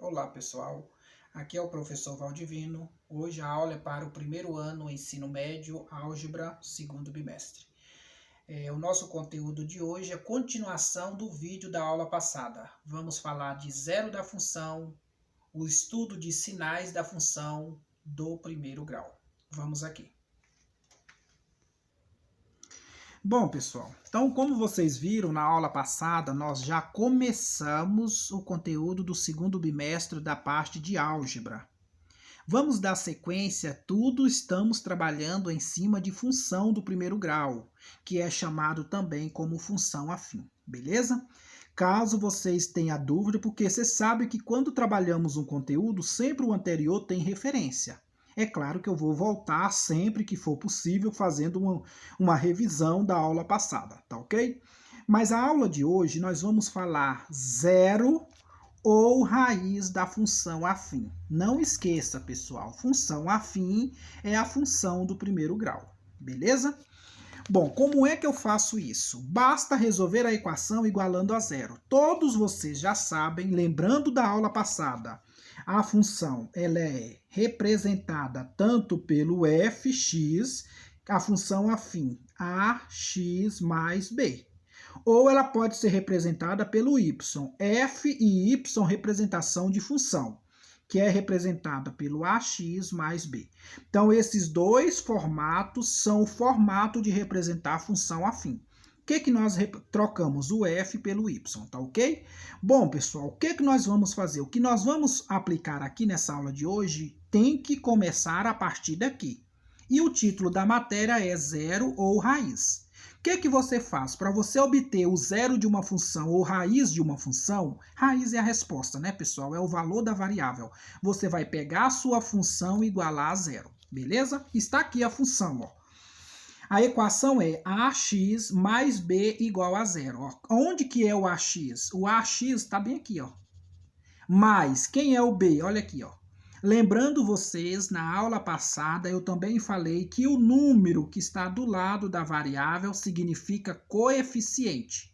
Olá pessoal, aqui é o professor Valdivino. Hoje a aula é para o primeiro ano ensino médio, álgebra, segundo bimestre. O nosso conteúdo de hoje é continuação do vídeo da aula passada. Vamos falar de zero da função, o estudo de sinais da função do primeiro grau. Vamos aqui. Bom, pessoal, então como vocês viram na aula passada, nós já começamos o conteúdo do segundo bimestre da parte de álgebra. Vamos dar sequência, tudo estamos trabalhando em cima de função do primeiro grau, que é chamado também como função afim, beleza? Caso vocês tenham dúvida, porque você sabe que quando trabalhamos um conteúdo, sempre o anterior tem referência. É claro que eu vou voltar sempre que for possível, fazendo uma revisão da aula passada, tá ok? Mas a aula de hoje nós vamos falar zero ou raiz da função afim. Não esqueça, pessoal, função afim é a função do primeiro grau, beleza? Bom, como é que eu faço isso? Basta resolver a equação igualando a zero. Todos vocês já sabem, lembrando da aula passada, a função ela é representada tanto pelo fx, a função afim ax mais b. Ou ela pode ser representada pelo y. F e y representação de função, que é representada pelo ax mais b. Então, esses dois formatos são o formato de representar a função afim. O que nós trocamos? O f pelo y, tá ok? Bom, pessoal, o que nós vamos fazer? O que nós vamos aplicar aqui nessa aula de hoje tem que começar a partir daqui. E o título da matéria é zero ou raiz. O que você faz? Para você obter o zero de uma função ou raiz de uma função, raiz é a resposta, né, pessoal? É o valor da variável. Você vai pegar a sua função e igualar a zero, beleza? Está aqui a função, ó. A equação é ax mais b igual a zero. Ó. Onde que é o ax? O ax está bem aqui, ó. Mais, quem é o b? Olha aqui, ó. Lembrando vocês, na aula passada eu também falei que o número que está do lado da variável significa coeficiente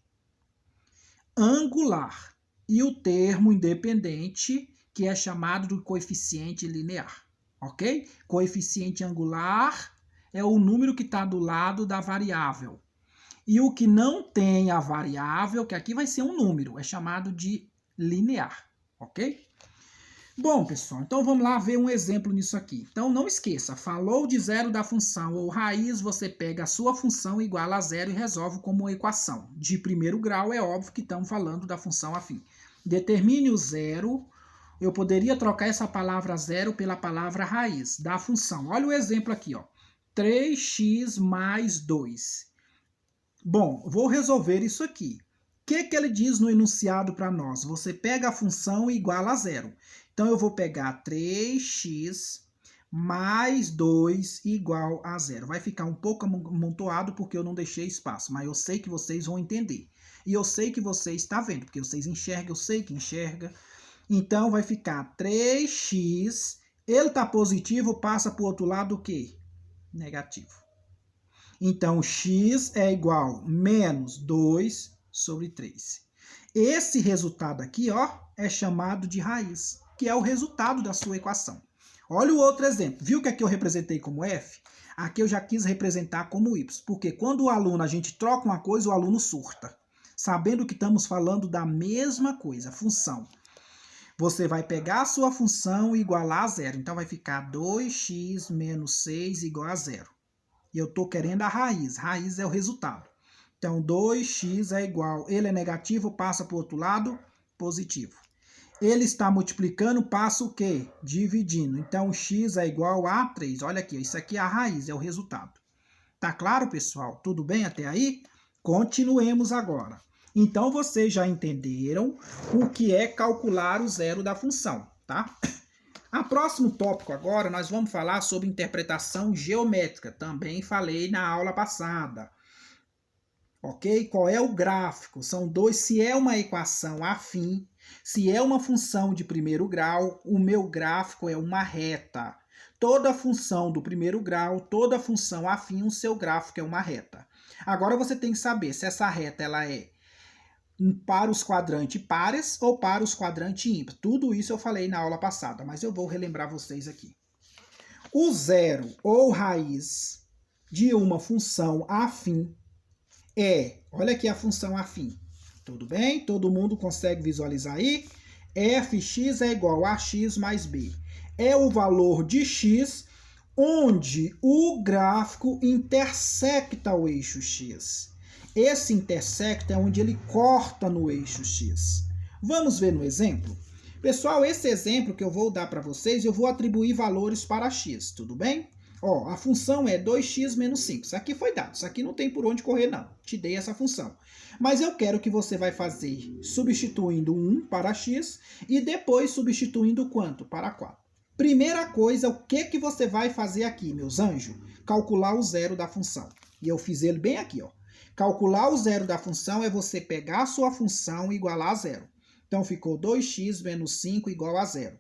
angular e o termo independente, que é chamado de coeficiente linear, ok? Coeficiente angular é o número que está do lado da variável. E o que não tem a variável, que aqui vai ser um número, é chamado de linear, ok? Bom, pessoal, então vamos lá ver um exemplo nisso aqui. Então, não esqueça, falou de zero da função ou raiz, você pega a sua função igual a zero e resolve como uma equação. De primeiro grau, é óbvio que estamos falando da função afim. Determine o zero, eu poderia trocar essa palavra zero pela palavra raiz da função. Olha o exemplo aqui, ó. 3x mais 2. Bom, vou resolver isso aqui. O que ele diz no enunciado para nós? Você pega a função igual a zero. Então, eu vou pegar 3x mais 2 igual a zero. Vai ficar um pouco amontoado porque eu não deixei espaço, mas eu sei que vocês vão entender. E eu sei que você está vendo, porque vocês enxergam, eu sei que enxerga. Então, vai ficar 3x, ele está positivo, passa para o outro lado o quê? Negativo. Então, x é igual a menos 2 sobre 3. Esse resultado aqui, ó, é chamado de raiz, que é o resultado da sua equação. Olha o outro exemplo. Viu que aqui eu representei como f? Aqui eu já quis representar como y, porque quando o aluno, a gente troca uma coisa, o aluno surta, sabendo que estamos falando da mesma coisa, função. Você vai pegar a sua função e igualar a zero. Então, vai ficar 2x menos 6 igual a zero. E eu estou querendo a raiz. Raiz é o resultado. Então, 2x é igual, ele é negativo, passa para o outro lado, positivo. Ele está multiplicando, passa o quê? Dividindo. Então, x é igual a 3. Olha aqui, isso aqui é a raiz, é o resultado. Tá claro, pessoal? Tudo bem até aí? Continuemos agora. Então, vocês já entenderam o que é calcular o zero da função, tá? A próximo tópico agora, nós vamos falar sobre interpretação geométrica. Também falei na aula passada. Ok? Qual é o gráfico? São dois. Se é uma equação afim, se é uma função de primeiro grau, o meu gráfico é uma reta. Toda função do primeiro grau, toda função afim, o seu gráfico é uma reta. Agora você tem que saber se essa reta ela é para os quadrantes pares ou para os quadrantes ímpares. Tudo isso eu falei na aula passada, mas eu vou relembrar vocês aqui. O zero ou raiz de uma função afim olha aqui a função afim. Tudo bem? Todo mundo consegue visualizar aí? Fx é igual a x mais b. É o valor de x onde o gráfico intersecta o eixo x. Esse intersecta é onde ele corta no eixo x. Vamos ver no exemplo? Pessoal, esse exemplo que eu vou dar para vocês, eu vou atribuir valores para x, tudo bem? Ó, a função é 2x menos 5. Isso aqui foi dado, isso aqui não tem por onde correr não. Te dei essa função. Mas eu quero que você vai fazer substituindo 1 para x e depois substituindo quanto? Para 4. Primeira coisa, o que você vai fazer aqui, meus anjos? Calcular o zero da função. E eu fiz ele bem aqui, ó. Calcular o zero da função é você pegar a sua função e igualar a zero. Então, ficou 2x menos 5 igual a zero.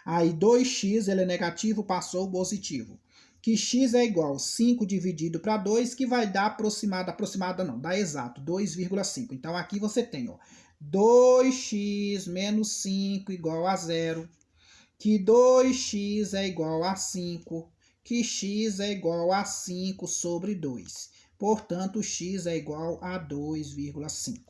Aí, 2x, ele é negativo, passou o positivo. Que x é igual a 5 dividido para 2, que vai dar aproximada não, dá exato, 2,5. Então, aqui você tem, ó, 2x menos 5 igual a zero. Que 2x é igual a 5. Que x é igual a 5 sobre 2. Portanto, x é igual a 2,5.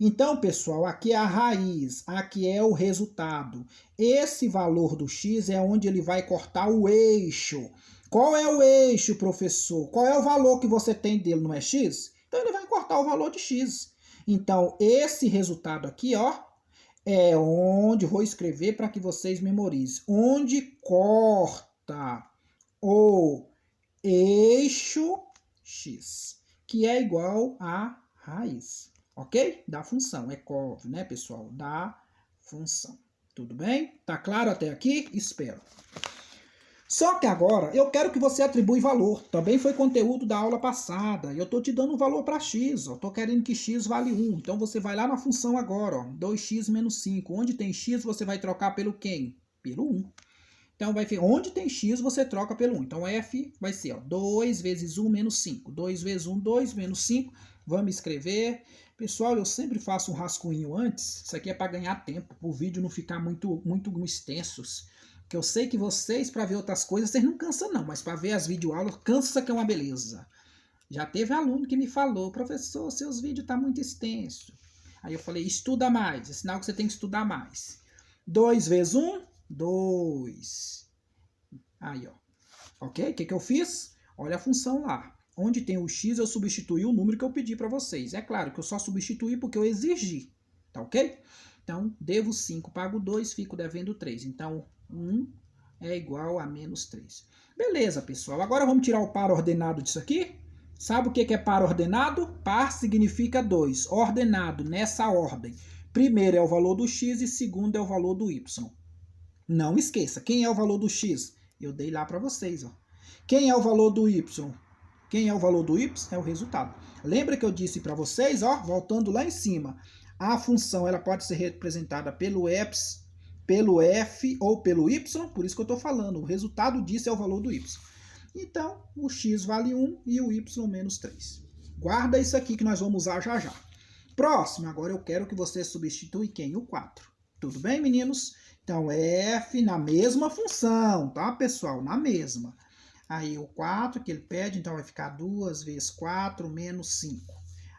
Então, pessoal, aqui é a raiz, aqui é o resultado. Esse valor do x é onde ele vai cortar o eixo. Qual é o eixo, professor? Qual é o valor que você tem dele, não é x? Então, ele vai cortar o valor de x. Então, esse resultado aqui, ó, é onde, vou escrever para que vocês memorizem, onde corta o eixo x, que é igual a raiz, ok? Da função, é óbvio, né, pessoal? Da função. Tudo bem? Tá claro até aqui? Espero. Só que agora eu quero que você atribui valor. Também foi conteúdo da aula passada. Eu estou te dando um valor para x. Estou querendo que x vale 1. Então você vai lá na função agora. Ó, 2x menos 5. Onde tem x você vai trocar pelo quem? Pelo 1. Então vai ver onde tem x você troca pelo 1. Então f vai ser, ó, 2 vezes 1 menos 5. 2 vezes 1, 2 menos 5. Vamos escrever. Pessoal, eu sempre faço um rascunho antes. Isso aqui é para ganhar tempo. Para o vídeo não ficar muito extensos. Que eu sei que vocês, para ver outras coisas, vocês não cansam não, mas para ver as videoaulas, cansa que é uma beleza. Já teve aluno que me falou, professor, seus vídeos estão muito extensos. Aí eu falei, estuda mais, é sinal que você tem que estudar mais. 2 vezes 1, 2. Aí, ó. Ok? O que eu fiz? Olha a função lá. Onde tem o x, eu substituí o número que eu pedi para vocês. É claro que eu só substituí porque eu exigi. Tá ok? Então, devo 5, pago 2, fico devendo 3. Então, 1 é igual a menos 3. Beleza, pessoal. Agora vamos tirar o par ordenado disso aqui? Sabe o que é par ordenado? Par significa 2. Ordenado, nessa ordem. Primeiro é o valor do x e segundo é o valor do y. Não esqueça, quem é o valor do x? Eu dei lá para vocês. Ó. Quem é o valor do y? Quem é o valor do y? É o resultado. Lembra que eu disse para vocês, ó, voltando lá em cima, a função ela pode ser representada pelo f ou pelo y, por isso que eu estou falando, o resultado disso é o valor do y. Então, o x vale 1 e o y menos 3. Guarda isso aqui que nós vamos usar já já. Próximo, agora eu quero que você substitui quem? O 4. Tudo bem, meninos? Então, f na mesma função, tá, pessoal? Na mesma. Aí o 4 que ele pede, então vai ficar 2 vezes 4 menos 5.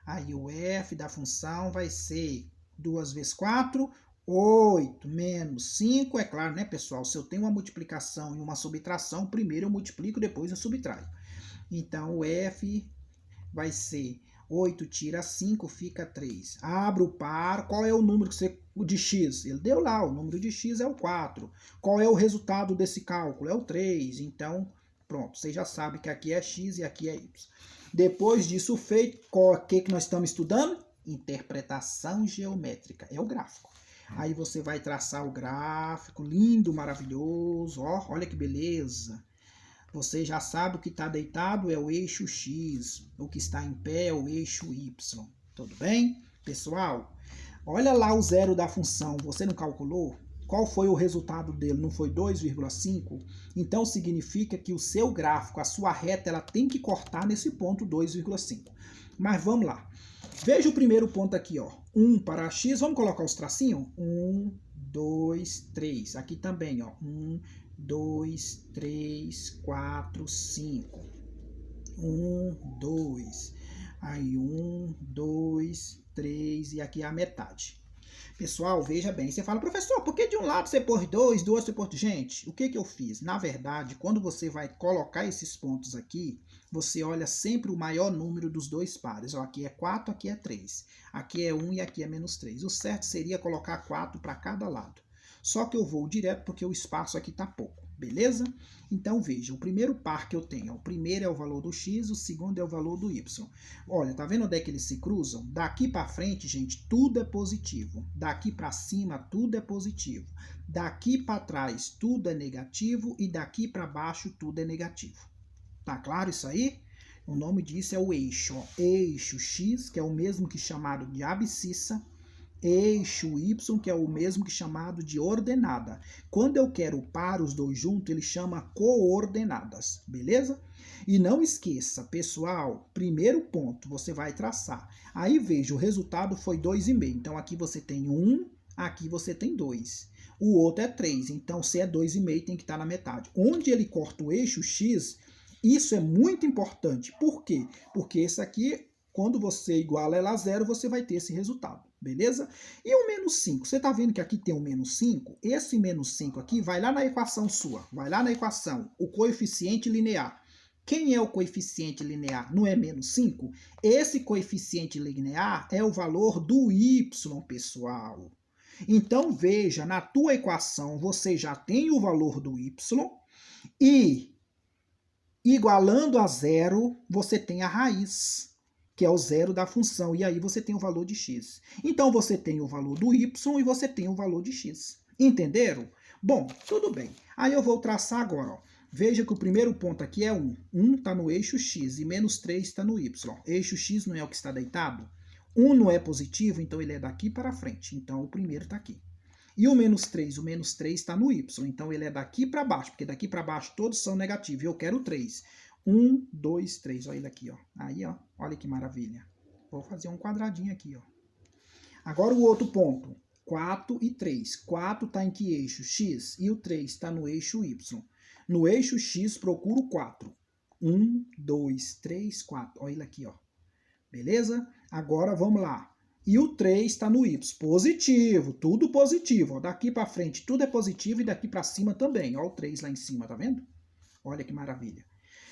Aí o f da função vai ser 2 vezes 4, 8 menos 5, é claro, né, pessoal? Se eu tenho uma multiplicação e uma subtração, primeiro eu multiplico, depois eu subtraio. Então, o f vai ser 8 tira 5, fica 3. Abro o par, qual é o número de x? Ele deu lá, o número de x é o 4. Qual é o resultado desse cálculo? É o 3. Então, pronto, você já sabe que aqui é x e aqui é y. Depois disso feito, o que nós estamos estudando? Interpretação geométrica, é o gráfico. Aí você vai traçar o gráfico, lindo, maravilhoso, ó, olha que beleza. Você já sabe o que está deitado é o eixo X, o que está em pé é o eixo Y. Tudo bem? Pessoal, olha lá o zero da função, você não calculou? Qual foi o resultado dele? Não foi 2,5? Então significa que o seu gráfico, a sua reta, ela tem que cortar nesse ponto 2,5. Mas vamos lá. Veja o primeiro ponto aqui, ó. 1 para x, vamos colocar os tracinhos? 1, 2, 3. Aqui também, ó. 1, 2, 3, 4, 5. 1, 2. Aí 1, 2, 3 e aqui é a metade. Pessoal, veja bem, você fala, professor, por que de um lado você pôs 2, do outro você pôs... Gente, o que eu fiz? Na verdade, quando você vai colocar esses pontos aqui, você olha sempre o maior número dos dois pares. Ó, aqui é 4, aqui é 3. Aqui é 1 e aqui é menos 3. O certo seria colocar 4 para cada lado. Só que eu vou direto porque o espaço aqui está pouco, beleza? Então, veja, o primeiro par que eu tenho, o primeiro é o valor do x, o segundo é o valor do y. Olha, tá vendo onde é que eles se cruzam? Daqui para frente, gente, tudo é positivo. Daqui para cima, tudo é positivo. Daqui para trás, tudo é negativo. E daqui para baixo, tudo é negativo. Tá claro isso aí? O nome disso é o eixo. Ó. Eixo x, que é o mesmo que chamado de abscissa. Eixo y, que é o mesmo que chamado de ordenada. Quando eu quero par os dois juntos, ele chama coordenadas, beleza? E não esqueça, pessoal, primeiro ponto você vai traçar. Aí veja, o resultado foi 2,5. Então aqui você tem 1, aqui você tem 2. O outro é 3, então se é 2,5 tem que estar na metade. Onde ele corta o eixo x, isso é muito importante. Por quê? Porque esse aqui, quando você iguala ela a zero, você vai ter esse resultado. Beleza? E o menos 5? Você está vendo que aqui tem o menos 5? Esse menos 5 aqui vai lá na equação sua. Vai lá na equação. O coeficiente linear. Quem é o coeficiente linear? Não é menos 5? Esse coeficiente linear é o valor do y, pessoal. Então, veja, na tua equação você já tem o valor do y e, igualando a zero, você tem a raiz, que é o zero da função, e aí você tem o valor de x. Então, você tem o valor do y e você tem o valor de x. Entenderam? Bom, tudo bem. Aí eu vou traçar agora. Ó. Veja que o primeiro ponto aqui é 1. 1 está no eixo x e menos 3 está no y. Eixo x não é o que está deitado? 1 não é positivo, então ele é daqui para frente. Então, o primeiro está aqui. E o menos 3 está no y, então ele é daqui para baixo, porque daqui para baixo todos são negativos. Eu quero 3. 1, 2, 3. Olha ele aqui, ó. Aí, ó. Olha que maravilha. Vou fazer um quadradinho aqui, ó. Agora o outro ponto. 4 e 3. 4 está em que eixo? X. E o 3 está no eixo Y. No eixo X, procuro 4. 1, 2, 3, 4. Olha ele aqui, ó. Beleza? Agora vamos lá. E o 3 está no Y. Positivo. Tudo positivo. Ó. Daqui para frente tudo é positivo e daqui para cima também. Olha o 3 lá em cima, tá vendo? Olha que maravilha.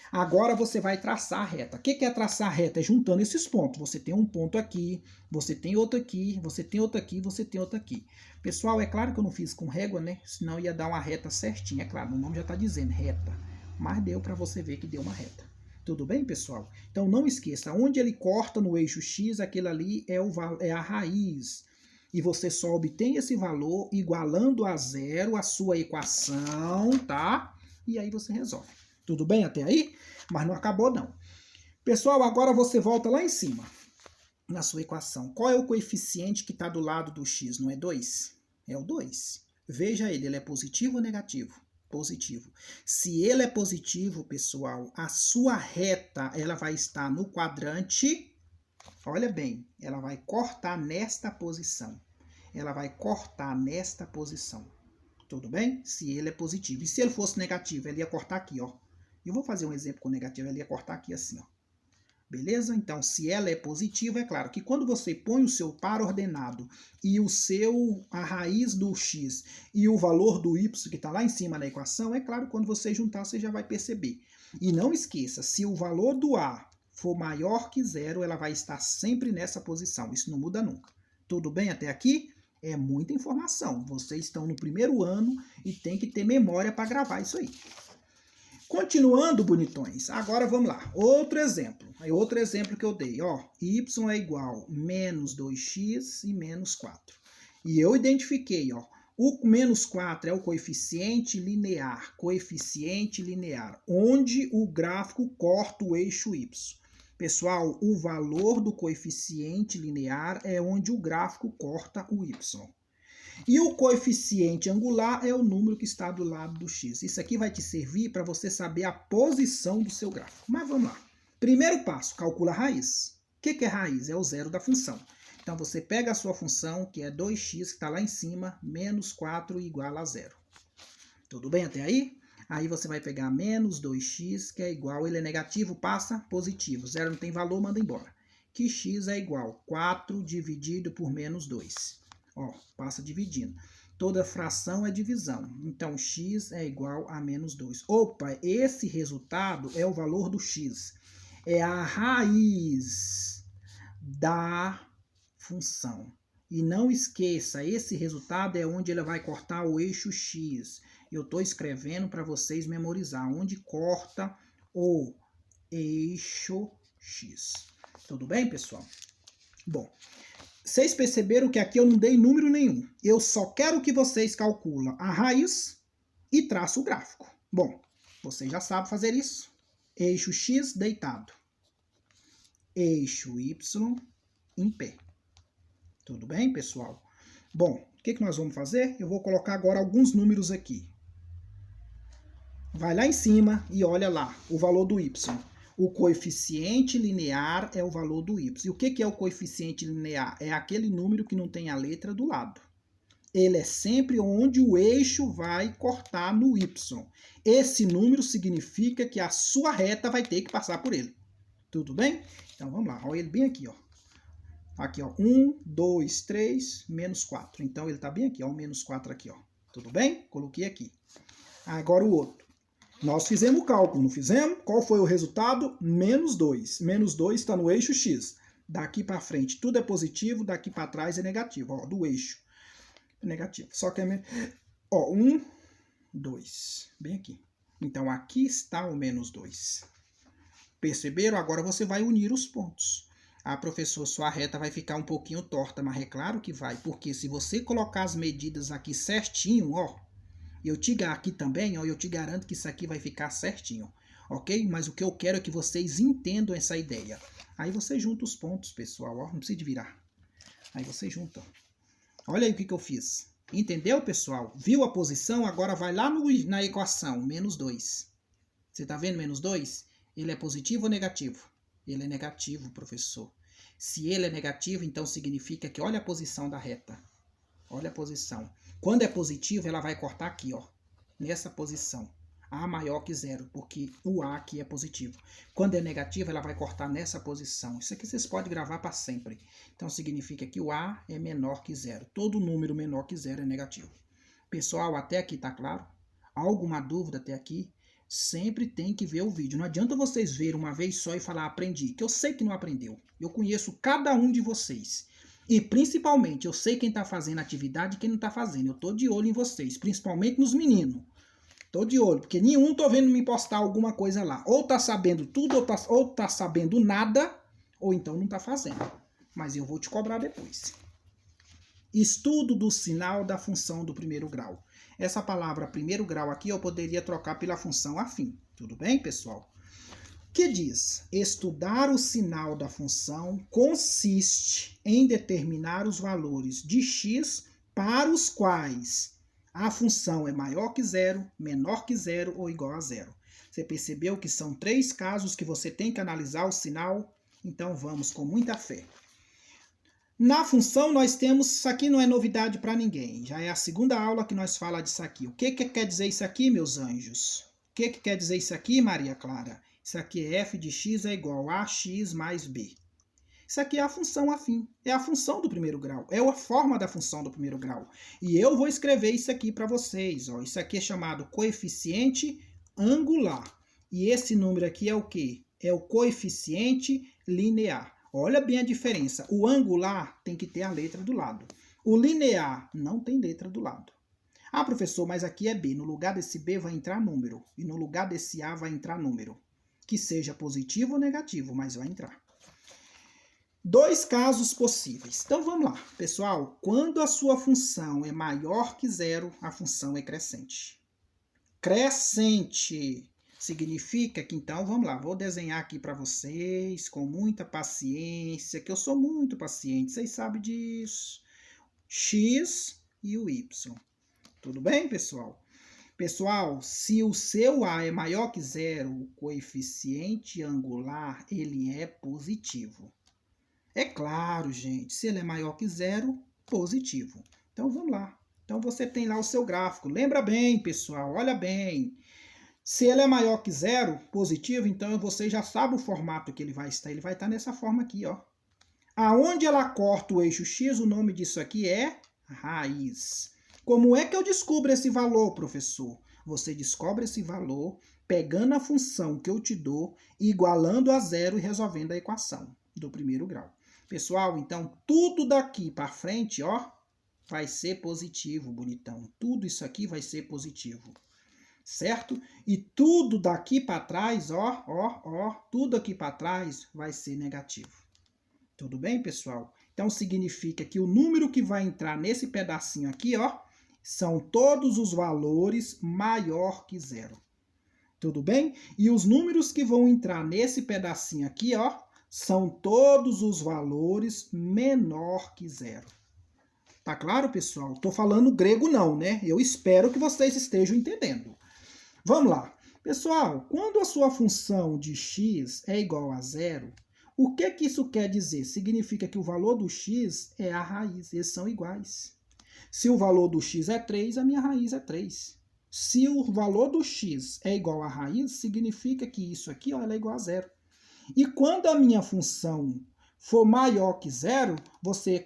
Agora você vai traçar a reta. O que é traçar a reta? É juntando esses pontos. Você tem um ponto aqui, você tem outro aqui, você tem outro aqui, você tem outro aqui. Pessoal, é claro que eu não fiz com régua, né? Senão ia dar uma reta certinha. É claro, o nome já está dizendo reta. Mas deu para você ver que deu uma reta. Tudo bem, pessoal? Então não esqueça, onde ele corta no eixo X, aquele ali é a raiz. E você só obtém esse valor igualando a zero a sua equação, tá? E aí você resolve. Tudo bem até aí? Mas não acabou, não. Pessoal, agora você volta lá em cima, na sua equação. Qual é o coeficiente que está do lado do x? Não é 2? É o 2. Veja ele é positivo ou negativo? Positivo. Se ele é positivo, pessoal, a sua reta ela vai estar no quadrante. Olha bem, ela vai cortar nesta posição. Ela vai cortar nesta posição. Tudo bem? Se ele é positivo. E se ele fosse negativo, ele ia cortar aqui, ó. Eu vou fazer um exemplo com negativo, ele ia cortar aqui assim, ó. Beleza? Então, se ela é positiva, é claro que quando você põe o seu par ordenado e a raiz do x e o valor do y que está lá em cima na equação, é claro que quando você juntar, você já vai perceber. E não esqueça, se o valor do a for maior que zero, ela vai estar sempre nessa posição. Isso não muda nunca. Tudo bem até aqui? É muita informação. Vocês estão no primeiro ano e tem que ter memória para gravar isso aí. Continuando, bonitões, agora vamos lá. Outro exemplo. É outro exemplo que eu dei. Ó, y é igual a menos 2x e menos 4. E eu identifiquei, ó, o menos 4 é o coeficiente linear. Coeficiente linear, onde o gráfico corta o eixo y. Pessoal, o valor do coeficiente linear é onde o gráfico corta o y. E o coeficiente angular é o número que está do lado do x. Isso aqui vai te servir para você saber a posição do seu gráfico. Mas vamos lá. Primeiro passo, calcula a raiz. O que é raiz? É o zero da função. Então, você pega a sua função, que é 2x, que está lá em cima, menos 4 igual a zero. Tudo bem até aí? Aí você vai pegar menos 2x, que é igual, ele é negativo, passa positivo. Zero não tem valor, manda embora. Que x é igual a 4 dividido por menos 2. Ó, passa dividindo. Toda fração é divisão. Então, x é igual a menos 2. Opa, esse resultado é o valor do x. É a raiz da função. E não esqueça, esse resultado é onde ele vai cortar o eixo x. Eu estou escrevendo para vocês memorizar onde corta o eixo x. Tudo bem, pessoal? Bom, vocês perceberam que aqui eu não dei número nenhum. Eu só quero que vocês calculem a raiz e traçam o gráfico. Bom, vocês já sabem fazer isso. Eixo x deitado. Eixo y em pé. Tudo bem, pessoal? Bom, o que nós vamos fazer? Eu vou colocar agora alguns números aqui. Vai lá em cima e olha lá o valor do y. O coeficiente linear é o valor do y. E o que é o coeficiente linear? É aquele número que não tem a letra do lado. Ele é sempre onde o eixo vai cortar no y. Esse número significa que a sua reta vai ter que passar por ele. Tudo bem? Então vamos lá, olha ele bem aqui, ó. Aqui, ó, 1, 2, 3, menos 4. Então ele está bem aqui, ó, o menos 4 aqui, ó. Tudo bem? Coloquei aqui. Agora o outro. Nós fizemos o cálculo, não fizemos? Qual foi o resultado? Menos 2. Menos 2 está no eixo x. Daqui para frente tudo é positivo, daqui para trás é negativo. Ó, do eixo. É negativo. Só que é... Ó, 1, 2. Bem aqui. Então aqui está o menos 2. Perceberam? Agora você vai unir os pontos. Ah, professor, sua reta vai ficar um pouquinho torta, mas é claro que vai. Porque se você colocar as medidas aqui certinho, ó, aqui também, ó, eu te garanto que isso aqui vai ficar certinho, ok? Mas o que eu quero é que vocês entendam essa ideia. Aí você junta os pontos, pessoal, ó, não precisa de virar. Aí você junta. Olha aí o que eu fiz. Entendeu, pessoal? Viu a posição? Agora vai lá na equação, menos 2. Você tá vendo menos 2? Ele é positivo ou negativo? Ele é negativo, professor. Se ele é negativo, então significa que olha a posição da reta. Olha a posição. Quando é positivo, ela vai cortar aqui, ó. Nessa posição. A maior que zero, porque o A aqui é positivo. Quando é negativo, ela vai cortar nessa posição. Isso aqui vocês podem gravar para sempre. Então significa que o A é menor que zero. Todo número menor que zero é negativo. Pessoal, até aqui tá claro? Alguma dúvida até aqui? Sempre tem que ver o vídeo. Não adianta vocês verem uma vez só e falar aprendi, que eu sei que não aprendeu. Eu conheço cada um de vocês. E principalmente, eu sei quem está fazendo atividade e quem não está fazendo. Eu estou de olho em vocês, principalmente nos meninos. Estou de olho, porque nenhum estou vendo me postar alguma coisa lá. Ou está sabendo tudo, ou está sabendo nada, ou então não está fazendo. Mas eu vou te cobrar depois. Estudo do sinal da função do primeiro grau. Essa palavra primeiro grau aqui eu poderia trocar pela função afim. Tudo bem, pessoal? Que diz, estudar o sinal da função consiste em determinar os valores de x para os quais a função é maior que zero, menor que zero ou igual a zero. Você percebeu que são 3 casos que você tem que analisar o sinal? Então vamos com muita fé. Na função nós temos, isso aqui não é novidade para ninguém, já é a segunda aula que nós falamos disso aqui. O que quer dizer isso aqui, meus anjos? O que quer dizer isso aqui, Maria Clara? Isso aqui é f de x é igual a x mais b. Isso aqui é a função afim, é a função do primeiro grau, é a forma da função do primeiro grau. E eu vou escrever isso aqui para vocês. Ó. Isso aqui é chamado coeficiente angular. E esse número aqui é o quê? É o coeficiente linear. Olha bem a diferença. O angular tem que ter a letra do lado. O linear não tem letra do lado. Ah, professor, mas aqui é B. No lugar desse B vai entrar número. E no lugar desse A vai entrar número. Que seja positivo ou negativo, mas vai entrar. 2 casos possíveis. Então vamos lá. Pessoal, quando a sua função é maior que zero, a função é crescente. Crescente significa que, então, vamos lá, vou desenhar aqui para vocês com muita paciência, que eu sou muito paciente, vocês sabem disso. X e o Y. Tudo bem, pessoal? Pessoal, se o seu A é maior que zero, o coeficiente angular, ele é positivo. É claro, gente, se ele é maior que zero, positivo. Então, vamos lá. Então, você tem lá o seu gráfico. Lembra bem, pessoal, olha bem. Se ele é maior que zero, positivo, então você já sabe o formato que ele vai estar. Ele vai estar nessa forma aqui, ó. Aonde ela corta o eixo x, o nome disso aqui é raiz. Como é que eu descubro esse valor, professor? Você descobre esse valor pegando a função que eu te dou, igualando a zero e resolvendo a equação do primeiro grau. Pessoal, então tudo daqui para frente, ó, vai ser positivo, bonitão. Tudo isso aqui vai ser positivo. Certo? E tudo daqui para trás, tudo aqui para trás vai ser negativo. Tudo bem, pessoal? Então, significa que o número que vai entrar nesse pedacinho aqui, ó, são todos os valores maior que zero. Tudo bem? E os números que vão entrar nesse pedacinho aqui, ó, são todos os valores menor que zero. Tá claro, pessoal? Tô falando grego não, né? Eu espero que vocês estejam entendendo. Vamos lá. Pessoal, quando a sua função de x é igual a zero, o que isso quer dizer? Significa que o valor do x é a raiz, eles são iguais. Se o valor do x é 3, a minha raiz é 3. Se o valor do x é igual a raiz, significa que isso aqui, ó, ela é igual a zero. E quando a minha função for maior que zero,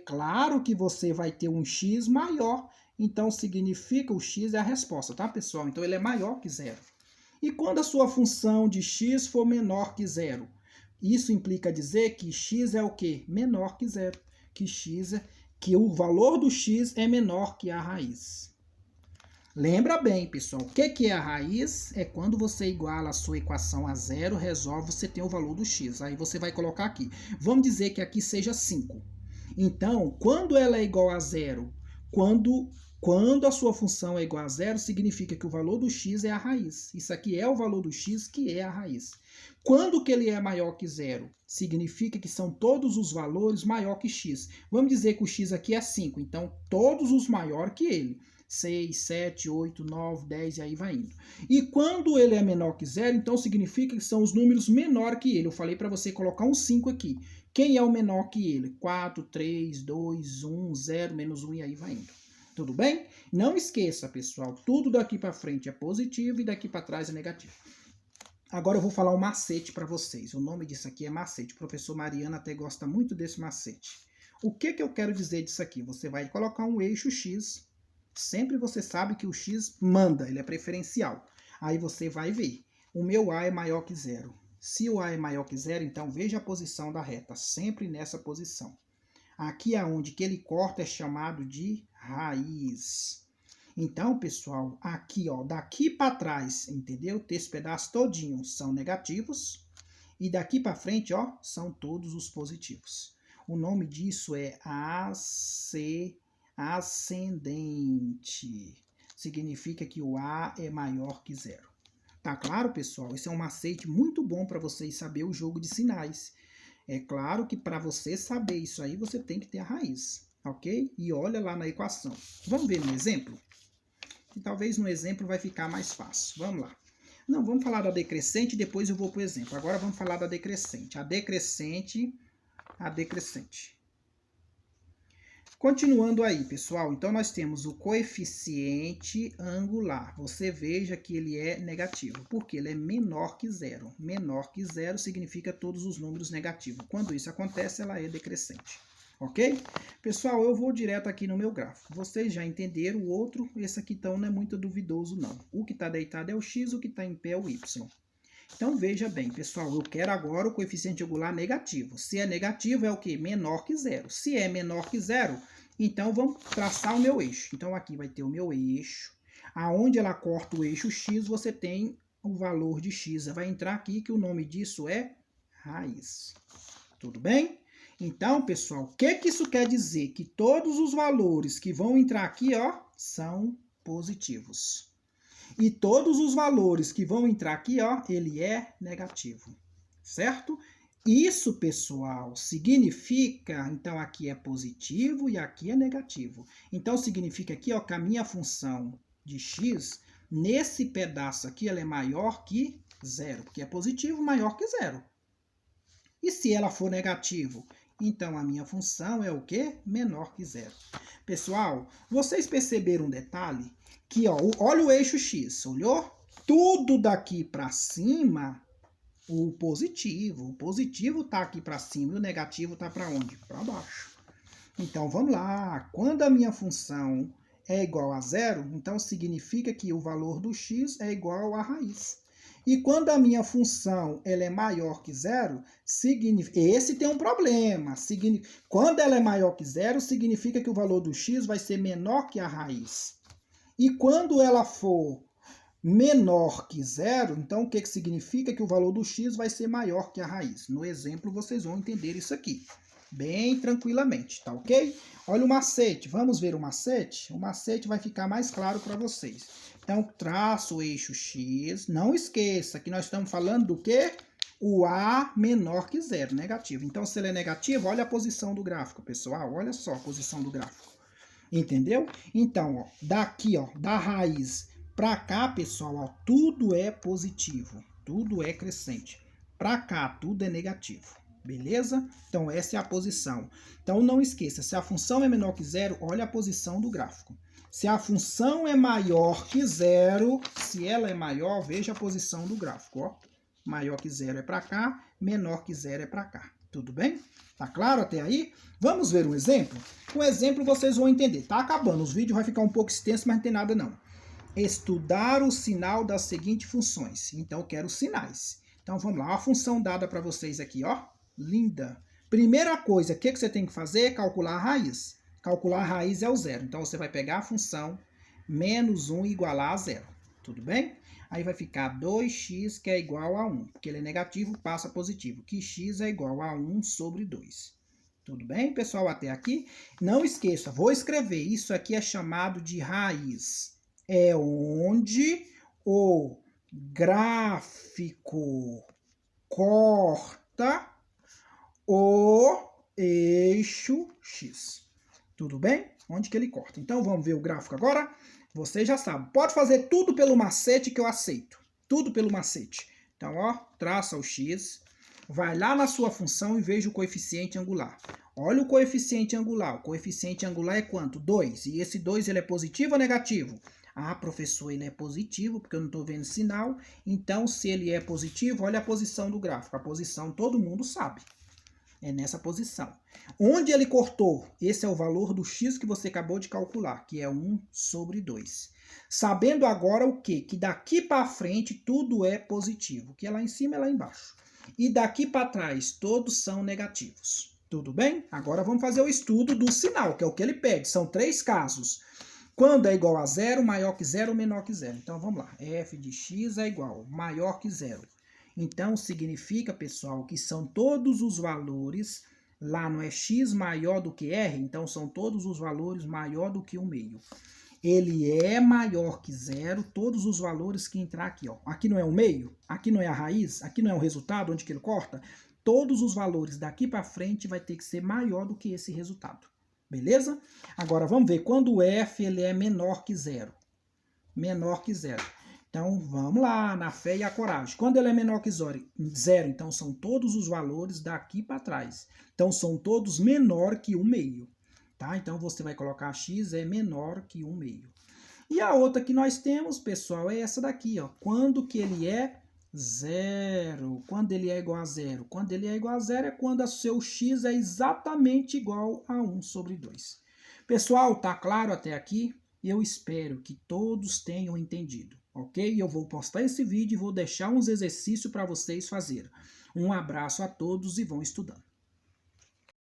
claro que você vai ter um x maior. Então, significa o x é a resposta, tá, pessoal? Então, ele é maior que zero. E quando a sua função de x for menor que zero? Isso implica dizer que x é o quê? Menor que zero. Que o valor do x é menor que a raiz. Lembra bem, pessoal, o que é a raiz? É quando você iguala a sua equação a zero, resolve, você tem o valor do x. Aí você vai colocar aqui. Vamos dizer que aqui seja 5. Então, quando ela é igual a zero, quando a sua função é igual a zero, significa que o valor do x é a raiz. Isso aqui é o valor do x, que é a raiz. Quando que ele é maior que zero? Significa que são todos os valores maior que x. Vamos dizer que o x aqui é 5, então todos os maior que ele. 6, 7, 8, 9, 10 e aí vai indo. E quando ele é menor que zero, então significa que são os números menor que ele. Eu falei para você colocar um 5 aqui. Quem é o menor que ele? 4, 3, 2, 1, 0, menos 1 e aí vai indo. Tudo bem? Não esqueça, pessoal, tudo daqui para frente é positivo e daqui para trás é negativo. Agora eu vou falar um macete para vocês. O nome disso aqui é macete. O professor Mariana até gosta muito desse macete. O que eu quero dizer disso aqui? Você vai colocar um eixo x. Sempre você sabe que o x manda, ele é preferencial. Aí você vai ver. O meu a é maior que zero. Se o a é maior que zero, então veja a posição da reta. Sempre nessa posição. Aqui aonde que ele corta é chamado de raiz. Então, pessoal, aqui, ó, daqui para trás, entendeu? Esse pedaço todinho são negativos e daqui para frente, ó, são todos os positivos. O nome disso é ascendente. Significa que o A é maior que zero. Tá claro, pessoal? Esse é um macete muito bom para vocês saber o jogo de sinais. É claro que para você saber isso aí, você tem que ter a raiz, ok? E olha lá na equação. Vamos ver no exemplo? E talvez no exemplo vai ficar mais fácil. Vamos lá. Não, vamos falar da decrescente, depois eu vou para o exemplo. Agora vamos falar da decrescente. A decrescente. Continuando aí, pessoal. Então, nós temos o coeficiente angular. Você veja que ele é negativo, porque ele é menor que zero. Menor que zero significa todos os números negativos. Quando isso acontece, ela é decrescente. Ok? Pessoal, eu vou direto aqui no meu gráfico. Vocês já entenderam o outro. Esse aqui então não é muito duvidoso, não. O que está deitado é o x, o que está em pé é o y. Então, veja bem, pessoal, eu quero agora o coeficiente angular negativo. Se é negativo, é o quê? Menor que zero. Se é menor que zero, então vamos traçar o meu eixo. Então, aqui vai ter o meu eixo. Aonde ela corta o eixo x, você tem o valor de x. Vai entrar aqui que o nome disso é raiz. Tudo bem? Então, pessoal, o que isso quer dizer? Que todos os valores que vão entrar aqui, ó, são positivos. E todos os valores que vão entrar aqui, ó, ele é negativo, certo? Isso, pessoal, significa, então aqui é positivo e aqui é negativo. Então, significa aqui, ó, que a minha função de x, nesse pedaço aqui, ela é maior que zero, porque é positivo maior que zero. E se ela for negativo? Então, a minha função é o quê? Menor que zero. Pessoal, vocês perceberam um detalhe? Que, ó, olha o eixo X, olhou? Tudo daqui para cima, o positivo está aqui para cima e o negativo está para onde? Para baixo. Então, vamos lá. Quando a minha função é igual a zero, então significa que o valor do x é igual à raiz. E quando a minha função ela é maior que zero, significa... esse tem um problema. Quando ela é maior que zero, significa que o valor do x vai ser menor que a raiz. E quando ela for menor que zero, então o que significa? Que o valor do x vai ser maior que a raiz. No exemplo, vocês vão entender isso aqui bem tranquilamente, tá ok? Olha o macete, vamos ver o macete? O macete vai ficar mais claro para vocês. Então, traço o eixo X, não esqueça que nós estamos falando do quê? O A menor que zero, negativo. Então, se ele é negativo, olha a posição do gráfico, pessoal, olha só a posição do gráfico. Entendeu? Então, ó, daqui, ó, da raiz para cá, pessoal, ó, tudo é positivo, tudo é crescente. Para cá, tudo é negativo. Beleza? Então, essa é a posição. Então, não esqueça, se a função é menor que zero, olha a posição do gráfico. Se a função é maior que zero, se ela é maior, veja a posição do gráfico. Ó. Maior que zero é para cá, menor que zero é para cá. Tudo bem? Tá claro até aí? Vamos ver um exemplo? Com exemplo vocês vão entender. Tá acabando, os vídeos vai ficar um pouco extenso, mas não tem nada não. Estudar o sinal das seguintes funções. Então, eu quero sinais. Então, vamos lá. A função dada para vocês aqui, ó. Linda. Primeira coisa, o que você tem que fazer é calcular a raiz. Calcular a raiz é o zero. Então, você vai pegar a função menos 1 igualar a zero. Tudo bem? Aí vai ficar 2x que é igual a 1. Porque ele é negativo, passa positivo. Que x é igual a 1 sobre 2. Tudo bem, pessoal? Até aqui? Não esqueça, vou escrever. Isso aqui é chamado de raiz. É onde o gráfico corta o eixo X. Tudo bem? Onde que ele corta? Então, vamos ver o gráfico agora? Você já sabe. Pode fazer tudo pelo macete que eu aceito. Tudo pelo macete. Então, ó, traça o X. Vai lá na sua função e veja o coeficiente angular. Olha o coeficiente angular. O coeficiente angular é quanto? 2. E esse 2 ele é positivo ou negativo? Ah, professor, ele é positivo, porque eu não estou vendo sinal. Então, se ele é positivo, olha a posição do gráfico. A posição todo mundo sabe. É nessa posição. Onde ele cortou? Esse é o valor do x que você acabou de calcular, que é 1 sobre 2. Sabendo agora o quê? Que daqui para frente tudo é positivo. Que é lá em cima e lá embaixo. E daqui para trás todos são negativos. Tudo bem? Agora vamos fazer o estudo do sinal, que é o que ele pede. São 3 casos. Quando é igual a zero, maior que zero, menor que zero. Então, vamos lá. F de x é igual maior que zero. Então, significa, pessoal, que são todos os valores, lá não é x maior do que r, então são todos os valores maior do que 1/2. Ele é maior que zero, todos os valores que entrar aqui, ó. Aqui não é 1/2, aqui não é a raiz, aqui não é o resultado, onde que ele corta. Todos os valores daqui para frente vai ter que ser maior do que esse resultado. Beleza? Agora, vamos ver quando o f ele é menor que zero. Menor que zero. Então, vamos lá, na fé e a coragem. Quando ele é menor que zero, então são todos os valores daqui para trás. Então, são todos menor que 1/2. Tá? Então, você vai colocar x é menor que 1/2. E a outra que nós temos, pessoal, é essa daqui. Ó. Quando que ele é zero? Quando ele é igual a zero? Quando ele é igual a zero é quando o seu x é exatamente igual a 1 sobre 2. Pessoal, tá claro até aqui? Eu espero que todos tenham entendido. Ok? Eu vou postar esse vídeo e vou deixar uns exercícios para vocês fazerem. Um abraço a todos e vão estudando.